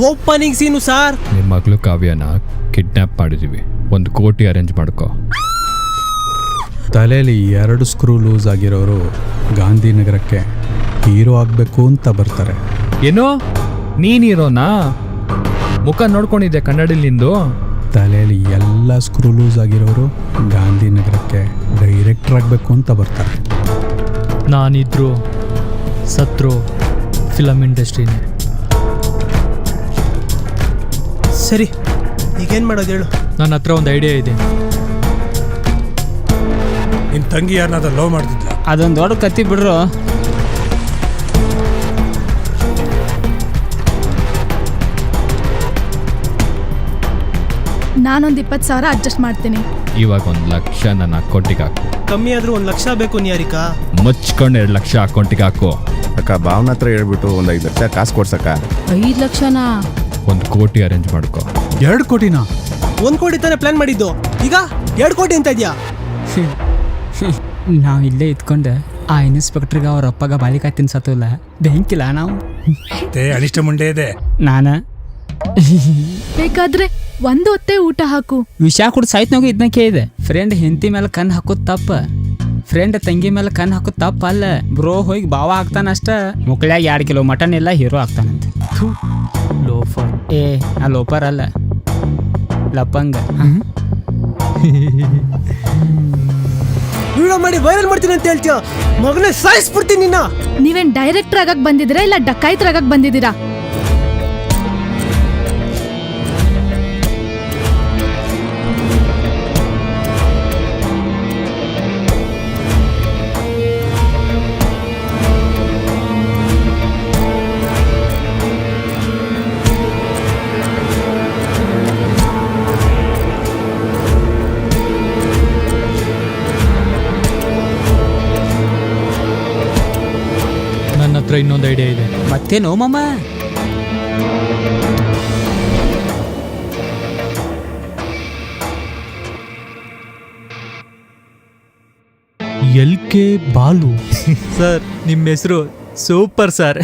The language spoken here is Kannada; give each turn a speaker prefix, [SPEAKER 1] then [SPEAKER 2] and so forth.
[SPEAKER 1] ಓಪನಿಂಗ್ ಸೀನು ಸಾರ್.
[SPEAKER 2] ನಿಮ್ಮ ಮಗಳು ಕಾವ್ಯನ ಕಿಡ್ನ್ಯಾಪ್ ಮಾಡಿದೀವಿ, 1 ಕೋಟಿ ಅರೇಂಜ್ ಮಾಡ್ಕೋ.
[SPEAKER 3] ತಲೆಯಲ್ಲಿ 2 ಸ್ಕ್ರೂ ಲೂಸ್ ಆಗಿರೋರು ಗಾಂಧಿನಗರಕ್ಕೆ ಹೀರೋ ಆಗಬೇಕು ಅಂತ ಬರ್ತಾರೆ.
[SPEAKER 2] ಏನೋ ನೀನ್ ಹೀರೋನಾ? ಮುಖ ನೋಡ್ಕೊಂಡಿದ್ದೆ ಕನ್ನಡಲ್ಲಿ ನಿಂದು.
[SPEAKER 3] ತಲೆಯಲ್ಲಿ ಎಲ್ಲ ಸ್ಕ್ರೂ ಲೂಸ್ ಆಗಿರೋರು ಗಾಂಧಿನಗರಕ್ಕೆ ಡೈರೆಕ್ಟರ್ ಆಗಬೇಕು ಅಂತ ಬರ್ತಾರೆ.
[SPEAKER 4] ನಾನಿದ್ರು ಸತ್ರು ಫಿಲಮ್ ಇಂಡಸ್ಟ್ರಿನೇ.
[SPEAKER 1] ಸರಿ, ಈಗೇನು ಮಾಡೋದು ಹೇಳು.
[SPEAKER 4] ನನ್ನ ಹತ್ರ ಒಂದು ಐಡಿಯಾ ಇದೆ.
[SPEAKER 5] ನಿನ್ನ ತಂಗಿ ಯಾರನ್ನಾದ್ರೂ ಲವ್ ಮಾಡ್ತಿದ್ಲ?
[SPEAKER 6] ಅದೊಂದು ದೊಡ್ಡ ಕತ್ತಿ ಬಿಡ್ರು.
[SPEAKER 7] ನಾನೊಂದು 20,000 ಅಡ್ಜಸ್ಟ್ ಮಾಡ್ತೀನಿ.
[SPEAKER 2] ಇವಾಗ 1 ಲಕ್ಷ ನನ್ನ ಅಕೌಂಟಿಗೆ ಹಾಕು.
[SPEAKER 1] ಕಮ್ಮಿ ಆದ್ರೂ 1 ಲಕ್ಷ ಬೇಕು ನಿಯಾರಿಕಾ.
[SPEAKER 2] ಮುಚ್ಕೊಂಡು 2 ಲಕ್ಷ ಅಕೌಂಟಿಗೆ ಹಾಕು.
[SPEAKER 8] ಅಕ್ಕ ಭಾವನ ಹತ್ರ ಹೇಳ್ಬಿಟ್ಟು ಒಂದು 5 ಲಕ್ಷ ಕಾಸು ಕೊಡ್ಸಕ್ಕ.
[SPEAKER 6] 5 ಲಕ್ಷನಾ?
[SPEAKER 2] 1 ಕೋಟಿ ಅರೇಂಜ್ ಮಾಡ್ಕೋ.
[SPEAKER 3] 2 ಕೋಟಿನಾ?
[SPEAKER 1] 1 ಕೋಟಿ ತಾನೇ ಪ್ಲಾನ್ ಮಾಡಿದ್ದು, ಈಗ 2 ಕೋಟಿ ಅಂತ ಇದೆಯಾ?
[SPEAKER 6] ನಾವು ಇಲ್ಲೇ ಇದ್ಕೊಂಡು ಆ ಇನ್ಸ್ಪೆಕ್ಟ್ರಿಗೆ ಅವ್ರ ಅಪ್ಪಗ ಬಾಳಿಕಾಯಿ ತಿನ್ಸತ್ತಲ್ಲ, ಬೆಂಕಿಲ್ಲ ನಾವು.
[SPEAKER 5] ಅನಿಷ್ಟ ಮುಂಡೆ ಇದೆ.
[SPEAKER 6] ನಾನು
[SPEAKER 7] ಬೇಕಾದ್ರೆ 1 ಹೊತ್ತೇ ಊಟ ಹಾಕು.
[SPEAKER 6] ವಿಷ ಕುಡ್ ಸಾಯ್ತನಾಗ ಇದನ್ನ ಕೇಳಿದೆ. ಫ್ರೆಂಡ್ ಹೆಂಡತಿ ಮೇಲೆ ಕಣ್ಣು ಹಾಕೋದು ತಪ್ಪ, ಫ್ರೆಂಡ್ ತಂಗಿ ಮೇಲೆ ಕಣ್ಣು ಹಾಕೋದು ತಪ್ಪ ಅಲ್ಲ. ಬ್ರೋ ಹೋಗಿ ಭಾವ ಆಗ್ತಾನ ಅಷ್ಟ, ಮುಕ್ಳ್ಯಾಗ 2 ಕಿಲೋ ಮಟನ್ ಎಲ್ಲ ಹೀರೋ ಆಗ್ತಾನಂತೆ.
[SPEAKER 4] ಲೋಫರ್.
[SPEAKER 6] ಏ ನಾ ಲೋಪರ್ ಅಲ್ಲ, ಲಪಂಗ.
[SPEAKER 1] ವಿಡಿಯೋ ಮಾಡಿ ವೈರಲ್ ಮಾಡ್ತೀನಿ ಅಂತ ಹೇಳ್ತೀಯ, ಮಗನೇ ಸಾಯಿಸ್ಬಿಡ್ತೀನಿ ನಿನ್ನ.
[SPEAKER 7] ನೀವೇನ್ ಡೈರೆಕ್ಟರ್ ಆಗಕ್ ಬಂದಿದ್ದೀರಾ ಇಲ್ಲ ಡಕಾಯಿತ್ರ ಆಗಕ್ ಬಂದಿದ್ದೀರಾ?
[SPEAKER 4] ನನ್ನ ಹತ್ರ ಇನ್ನೊಂದು ಐಡಿಯಾ ಇದೆ.
[SPEAKER 6] ಮತ್ತೇನೋ ಮಾಮ?
[SPEAKER 4] LK ಬಾಲು. ಸರ್ ನಿಮ್ಮ ಹೆಸರು ಸೂಪರ್ ಸರ್.